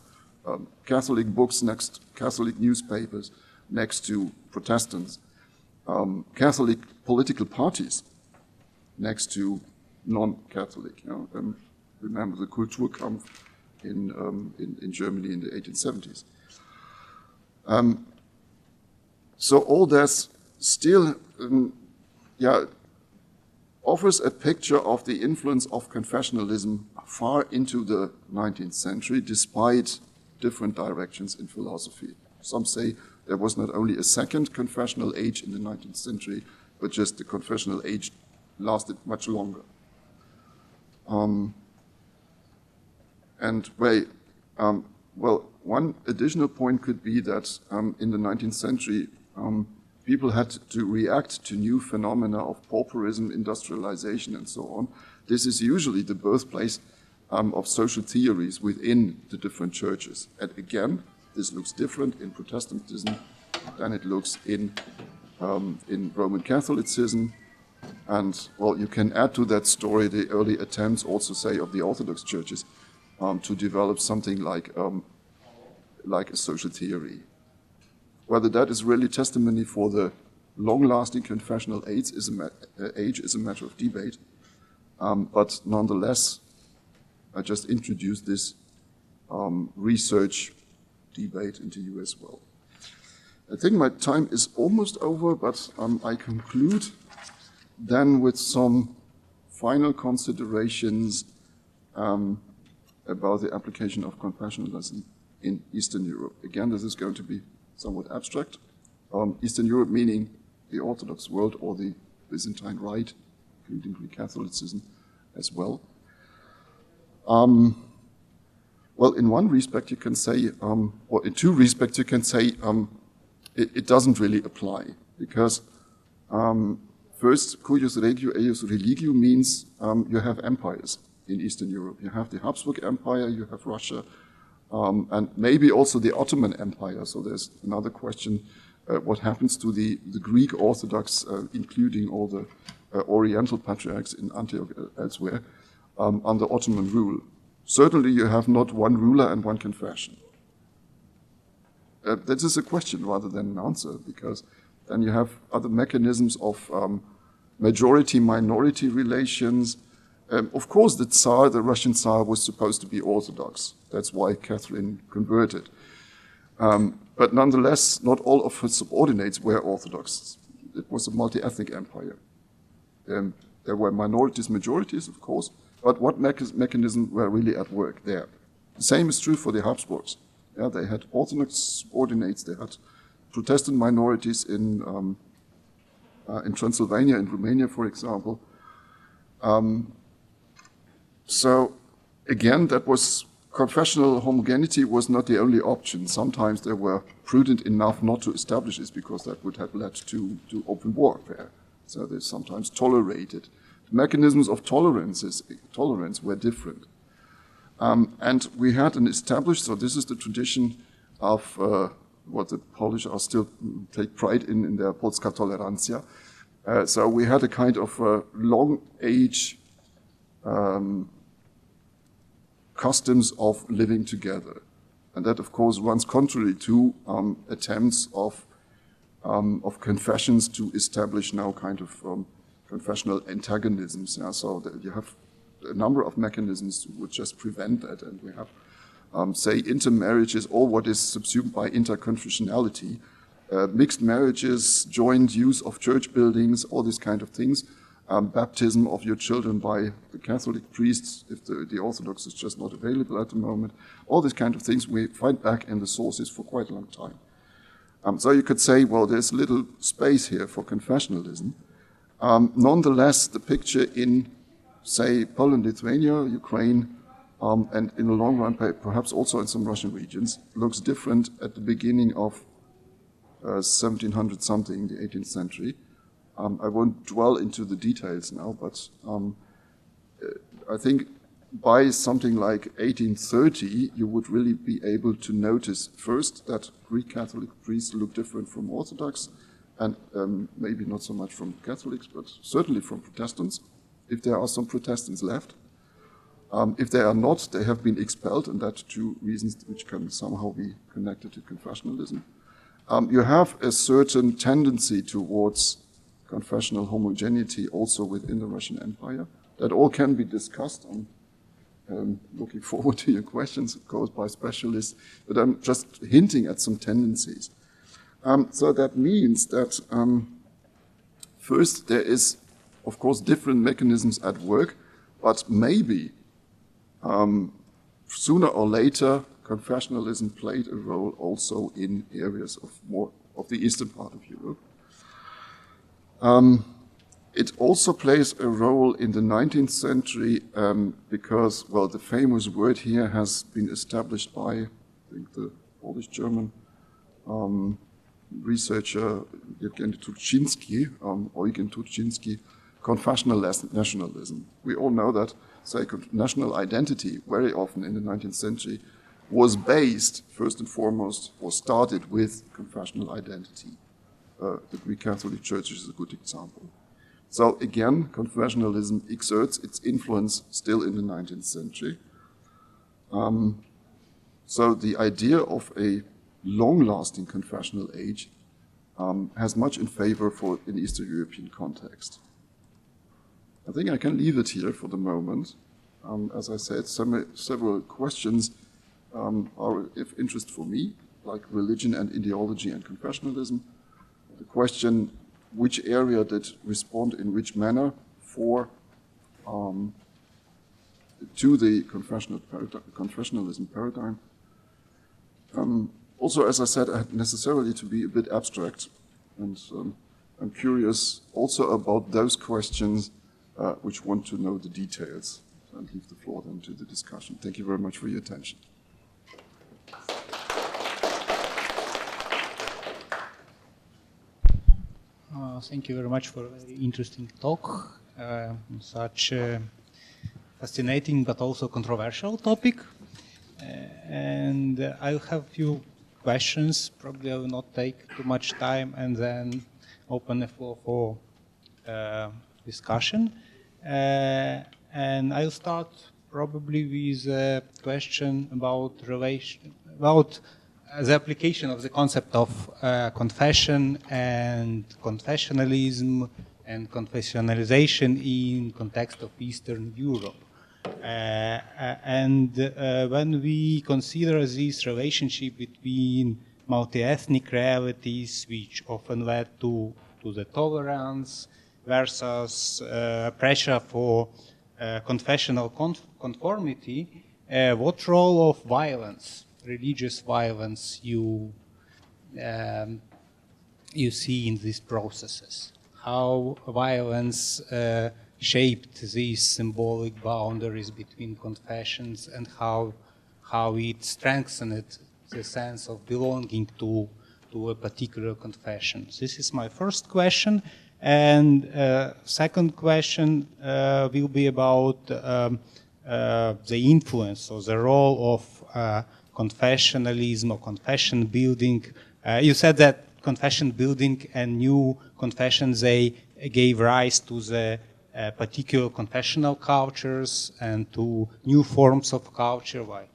Catholic books next, Catholic newspapers next to Protestants, Catholic political parties next to non-Catholic. You know, remember the Kulturkampf in Germany in the 1870s. So all that still offers a picture of the influence of confessionalism far into the 19th century, despite different directions in philosophy. Some say there was not only a second confessional age in the 19th century, but just the confessional age lasted much longer. Well, one additional point could be that in the 19th century, people had to react to new phenomena of pauperism, industrialization, and so on. This is usually the birthplace of social theories within the different churches. And again, this looks different in Protestantism than it looks in Roman Catholicism. And, well, you can add to that story the early attempts also, say, of the Orthodox churches to develop something like a social theory. Whether that is really testimony for the long-lasting confessional age is a matter of debate. But nonetheless, I just introduced this research debate into you as well. I think my time is almost over, but I conclude then with some final considerations about the application of confessionalism in Eastern Europe. Again, this is going to be somewhat abstract. Eastern Europe meaning the Orthodox world or the Byzantine Rite, including Greek Catholicism as well. Well, in one respect you can say, or in two respects you can say, it doesn't really apply, because first, cuius regio eius religio means you have empires in Eastern Europe. You have the Habsburg Empire, you have Russia, and maybe also the Ottoman Empire. So there's another question what happens to the Greek Orthodox, including all the Oriental patriarchs in Antioch elsewhere, under Ottoman rule. Certainly you have not one ruler and one confession. That is a question rather than an answer, because then you have other mechanisms of majority-minority relations. Of course, the Tsar, the Russian Tsar, was supposed to be Orthodox. That's why Catherine converted. But nonetheless, not all of her subordinates were Orthodox. It was a multi-ethnic empire. There were minorities, majorities, of course, but what mechanisms were really at work there? The same is true for the Habsburgs. Yeah, they had Orthodox subordinates, they had Protestant minorities in Transylvania, in Romania, for example. So again, that was confessional homogeneity was not the only option. Sometimes they were prudent enough not to establish this because that would have led to open warfare. So they sometimes tolerated. The mechanisms of tolerance were different. And we had an established, so this is the tradition of what the Polish are still take pride in their Polska tolerancja. So we had a kind of long age customs of living together. And that, of course, runs contrary to attempts of confessions to establish now kind of confessional antagonisms. Yeah? So that you have a number of mechanisms which just prevent that. And we have, say, intermarriages, or what is subsumed by interconfessionality, mixed marriages, joint use of church buildings, all these kind of things. Baptism of your children by the Catholic priests, if the Orthodox is just not available at the moment. All these kind of things we find back in the sources for quite a long time. So you could say, well, there's little space here for confessionalism. Nonetheless, the picture in, say, Poland, Lithuania, Ukraine, and in the long run, perhaps also in some Russian regions, looks different at the beginning of 1700-something, the 18th century. I won't dwell into the details now, but I think by something like 1830, you would really be able to notice first that Greek Catholic priests look different from Orthodox, and maybe not so much from Catholics, but certainly from Protestants, if there are some Protestants left. If they are not, they have been expelled, and that's two reasons which can somehow be connected to confessionalism. You have a certain tendency towards confessional homogeneity also within the Russian Empire. That all can be discussed. I'm looking forward to your questions, of course, by specialists, but I'm just hinting at some tendencies. So that means that first there is, of course, different mechanisms at work, but maybe sooner or later confessionalism played a role also in areas of more of the eastern part of Europe. It also plays a role in the 19th century because, well, the famous word here has been established by, I think, the Polish-German researcher Eugen Turczynski, confessional nationalism. We all know that, say, national identity very often in the 19th century was based, first and foremost, or started with confessional identity. The Greek Catholic Church is a good example. So again, confessionalism exerts its influence still in the 19th century. So the idea of a long-lasting confessional age has much in favor for an Eastern European context. I think I can leave it here for the moment. As I said, several questions are of interest for me, like religion and ideology and confessionalism. The question, which area did respond in which manner to the confessionalism paradigm. Also, as I said, I had necessarily to be a bit abstract, and I'm curious also about those questions which want to know the details. So I'll leave the floor then to the discussion. Thank you very much for your attention. Thank you very much for a very interesting talk, such a fascinating but also controversial topic. And I have a few questions. Probably I will not take too much time, and then open the floor for discussion. And I'll start probably with a question about the application of the concept of confession and confessionalism and confessionalization in context of Eastern Europe. When we consider this relationship between multi-ethnic realities, which often led to the tolerance versus pressure for confessional conformity, what role of violence, religious violence, you see in these processes? How violence shaped these symbolic boundaries between confessions, and how it strengthened the sense of belonging to a particular confession. This is my first question. And second question will be about the influence or the role of confessionalism or confession building. You said that confession building and new confessions, they gave rise to the particular confessional cultures and to new forms of culture, like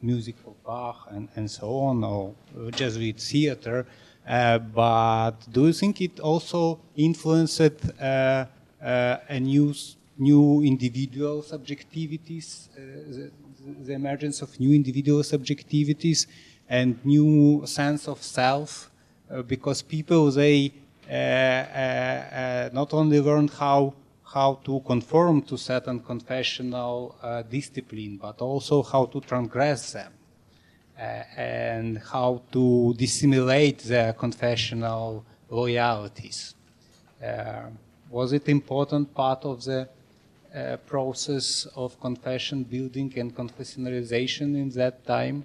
music of Bach and so on, or Jesuit theater. But do you think it also influenced a new individual subjectivities, the emergence of new individual subjectivities and new sense of self? Because people, they not only learned how to conform to certain confessional discipline, but also how to transgress them, and how to dissimulate their confessional loyalties. Was it important part of the process of confession building and confessionalization in that time?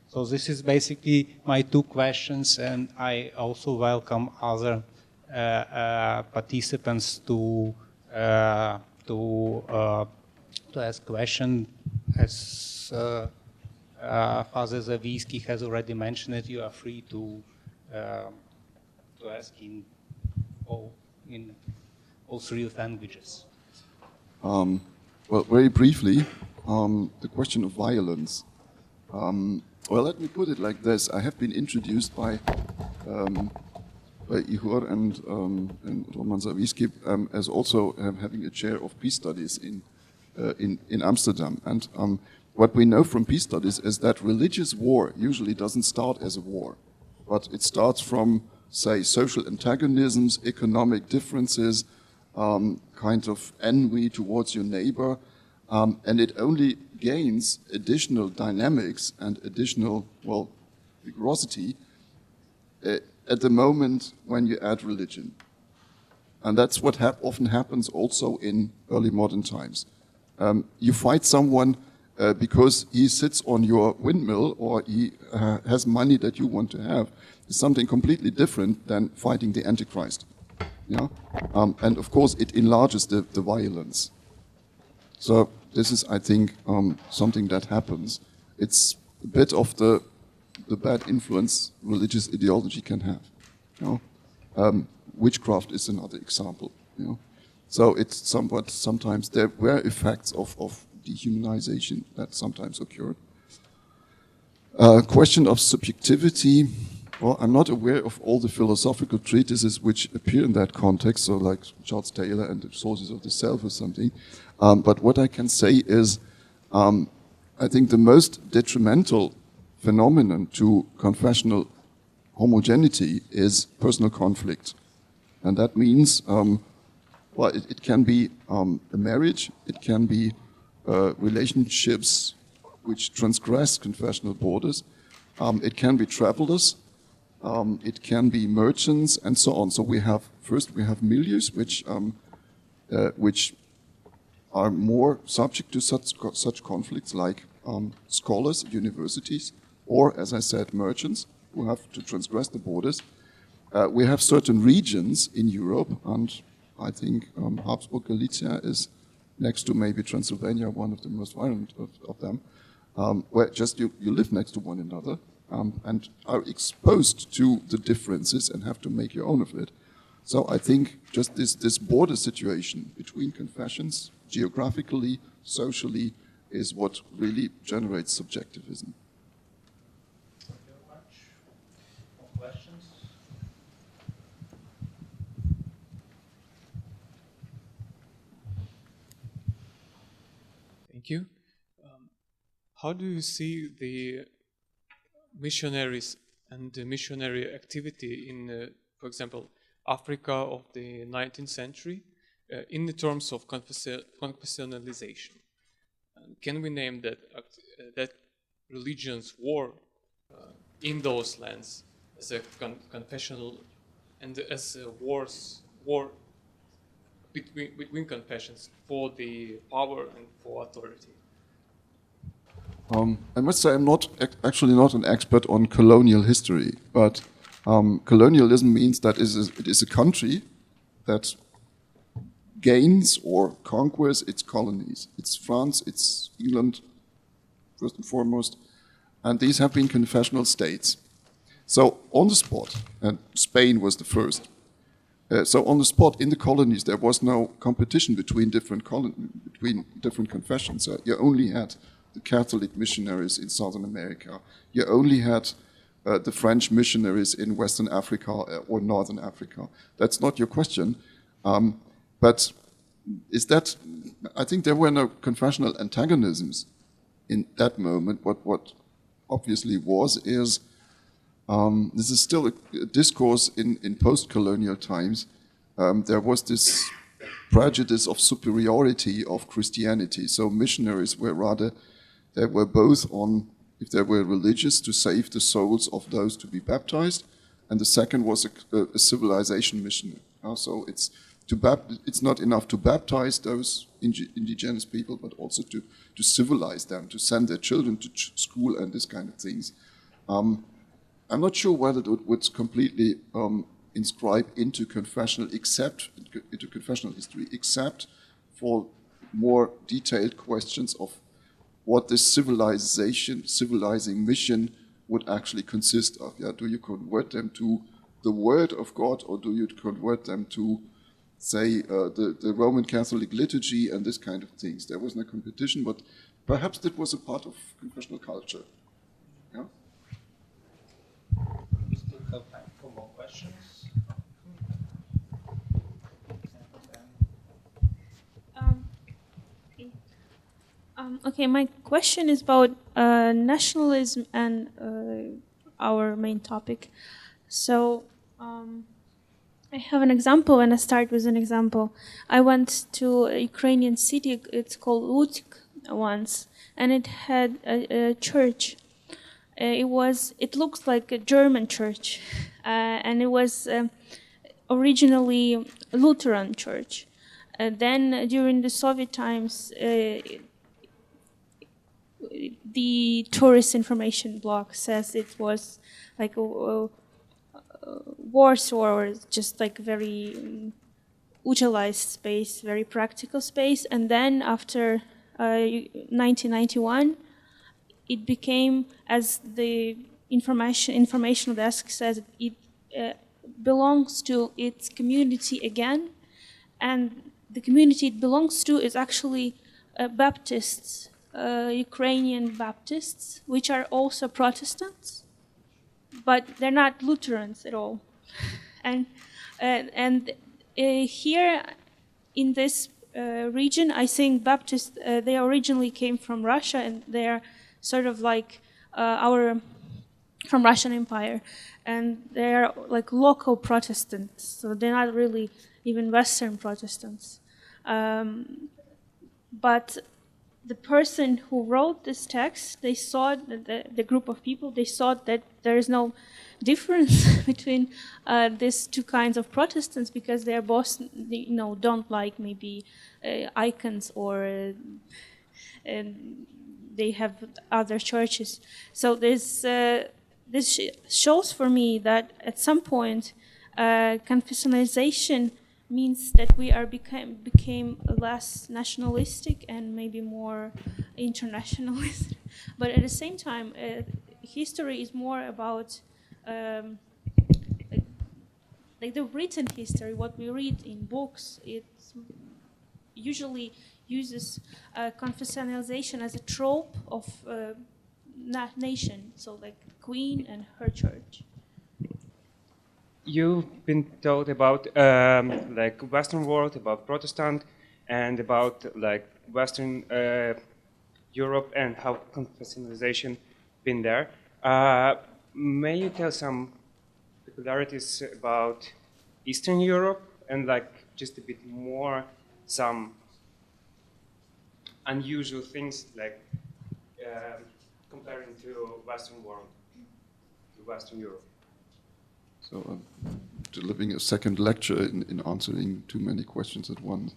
So this is basically my two questions, and I also welcome other participants to ask questions. As Father Zawisky has already mentioned it, you are free to ask in all three languages. Well, very briefly, the question of violence. Well, let me put it like this. I have been introduced by Igor and Roman Zawisky as also having a chair of peace studies in Amsterdam. And what we know from peace studies is that religious war usually doesn't start as a war, but it starts from, say, social antagonisms, economic differences, kind of envy towards your neighbor, and it only gains additional dynamics and additional, well, vigorosity at the moment when you add religion. And that's what often happens also in early modern times. You fight someone because he sits on your windmill or he has money that you want to have. It's something completely different than fighting the Antichrist. Yeah? And of course it enlarges the violence. So this is, I think, something that happens. It's a bit of the bad influence religious ideology can have. You know? Witchcraft is another example. You know? So it's somewhat, sometimes there were effects of dehumanization that sometimes occurred. Question of subjectivity. Well, I'm not aware of all the philosophical treatises which appear in that context, so like Charles Taylor and the Sources of the Self or something. But what I can say is, I think the most detrimental phenomenon to confessional homogeneity is personal conflict. And that means, well, it can be a marriage, it can be relationships which transgress confessional borders, it can be travelers, it can be merchants, and so on. So we have milieus which are more subject to such conflicts, like scholars at universities, or, as I said, merchants who have to transgress the borders. We have certain regions in Europe, and I think Habsburg Galicia is next to maybe Transylvania, one of the most violent of them, where just you live next to one another, and are exposed to the differences and have to make your own of it. So I think just this border situation between confessions, geographically, socially, is what really generates subjectivism. Thank you very much. More questions? Thank you. How do you see the missionaries and the missionary activity in, for example, Africa of the 19th century in the terms of confessionalization? Can we name that religions war in those lands as a confessional and as a war between confessions for the power and for authority? I must say I'm actually not an expert on colonial history, but colonialism means that it is a country that gains or conquers its colonies. It's France, it's England, first and foremost, and these have been confessional states. So on the spot, and Spain was the first, so on the spot in the colonies there was no competition between different confessions. You only had the Catholic missionaries in Southern America. You only had the French missionaries in Western Africa or Northern Africa. That's not your question. But is that, I think there were no confessional antagonisms in that moment. What obviously is, this is still a discourse in post-colonial times. There was this prejudice of superiority of Christianity. So missionaries were rather, they were both on, if they were religious, to save the souls of those to be baptized, and the second was a civilization mission. So it's not enough to baptize those indigenous people, but also to civilize them, to send their children to school and this kind of things. I'm not sure whether it would completely inscribe into confessional history, except for more detailed questions of what this civilizing mission would actually consist of. Yeah, do you convert them to the Word of God, or do you convert them to, say, the Roman Catholic liturgy and this kind of things? There was no competition, but perhaps that was a part of confessional culture. Yeah. We still have time for more questions. Okay, my question is about nationalism and our main topic. So I have an example, and I start with an example. I went to a Ukrainian city, it's called Lutsk once, and it had a church. It looks like a German church, and it was originally a Lutheran church. Then during the Soviet times, the tourist information blog says it was like a Warsaw, or just like very utilized space, very practical space. And then after 1991, it became, as the informational desk says, it belongs to its community again. And the community it belongs to is actually Baptists, Ukrainian Baptists, which are also Protestants, but they're not Lutherans at all. And here in this region, I think Baptists, they originally came from Russia, and they're sort of like from Russian Empire, and they're like local Protestants, so they're not really even Western Protestants. But the person who wrote this text, they saw that the group of people, they saw that there is no difference between these two kinds of Protestants, because they are both, don't like maybe icons, or they have other churches. So this shows for me that at some point, confessionalization means that we became less nationalistic and maybe more internationalist. But at the same time, history is more about like the written history, what we read in books. It usually uses confessionalization as a trope of nation, so like queen and her church. You've been taught about like Western world, about Protestant, and about like Western Europe and how confessionalization been there. May you tell some peculiarities about Eastern Europe and like just a bit more some unusual things like comparing to Western world, to Western Europe? So I'm delivering a second lecture in answering too many questions at once.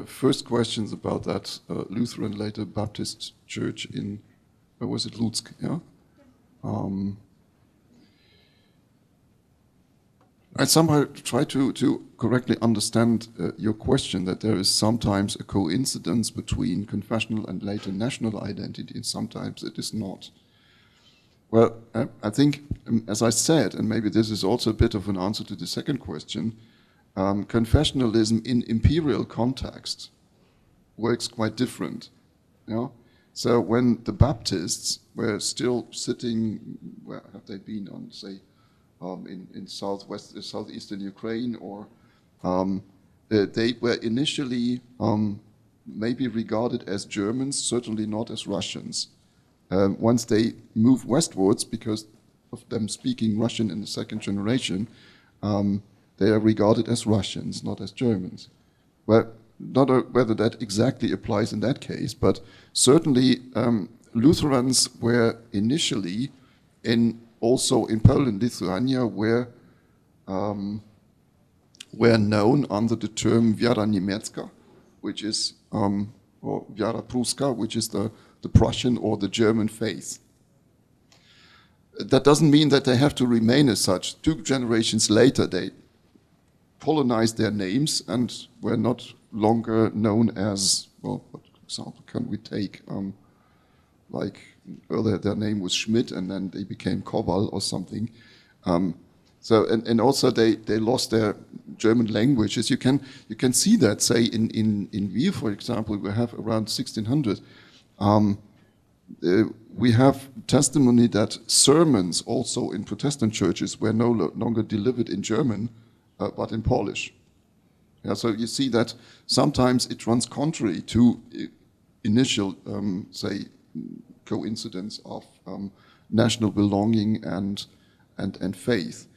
First questions about that Lutheran, later Baptist church in, where was it, Lutsk, yeah? I somehow try to correctly understand your question, that there is sometimes a coincidence between confessional and later national identity, and sometimes it is not. Well, I think, as I said, and maybe this is also a bit of an answer to the second question, confessionalism in imperial context works quite different. You know? So when the Baptists were still sitting, where have they been on, say, in southeastern Ukraine, or they were initially maybe regarded as Germans, certainly not as Russians. Once they move westwards, because of them speaking Russian in the second generation, they are regarded as Russians, not as Germans. Well, not whether that exactly applies in that case, but certainly Lutherans were initially also in Poland, Lithuania, were known under the term Wiara Niemiecka, which is, or Wiara Pruska, which is the Prussian or the German faith. That doesn't mean that they have to remain as such. 2 generations later, they Polonized their names and were not longer known as, well, what example can we take? Like earlier their name was Schmidt and then they became Kowal or something. And also they lost their German languages. You can see that, say, in Wien, for example, we have around 1600. We have testimony that sermons also in Protestant churches were no longer delivered in German, but in Polish. Yeah, so you see that sometimes it runs contrary to initial, say, coincidence of national belonging and faith.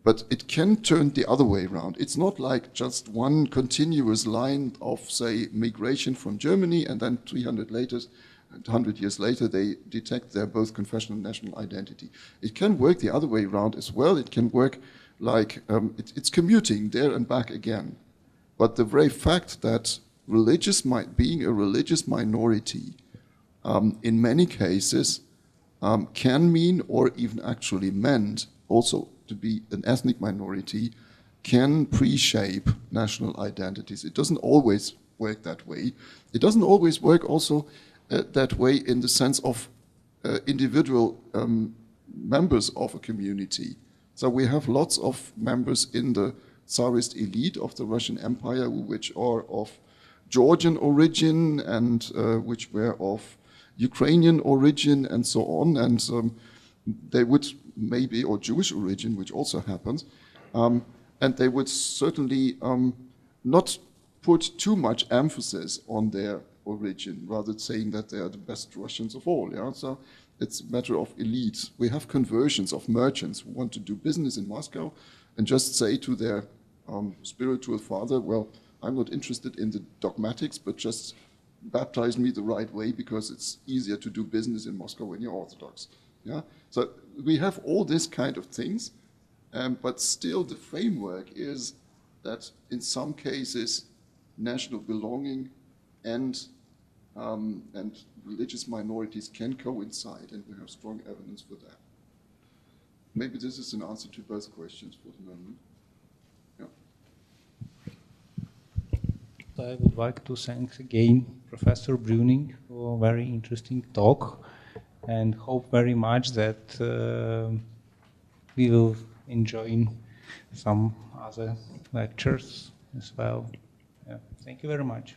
But it can turn the other way around. It's not like just one continuous line of, say, migration from Germany, and then 100 years later, they detect their both confessional and national identity. It can work the other way around as well. It can work like it's commuting there and back again. But the very fact that being a religious minority in many cases can mean, or even actually meant, also to be an ethnic minority, can pre-shape national identities. It doesn't always work that way. It doesn't always work also that way in the sense of individual members of a community. So we have lots of members in the Tsarist elite of the Russian Empire which are of Georgian origin and which were of Ukrainian origin and so on, and they would maybe, or Jewish origin, which also happens, and they would certainly not put too much emphasis on their origin, rather saying that they are the best Russians of all. Yeah? So it's a matter of elite. We have conversions of merchants who want to do business in Moscow and just say to their spiritual father, well, I'm not interested in the dogmatics, but just baptize me the right way because it's easier to do business in Moscow when you're Orthodox. Yeah? So we have all these kind of things, but still the framework is that in some cases national belonging and religious minorities can coincide, and we have strong evidence for that. Maybe this is an answer to both questions for the moment. I would like to thank again Professor Brüning for a very interesting talk. and hope very much that we will enjoy some other lectures as well. Yeah. Thank you very much.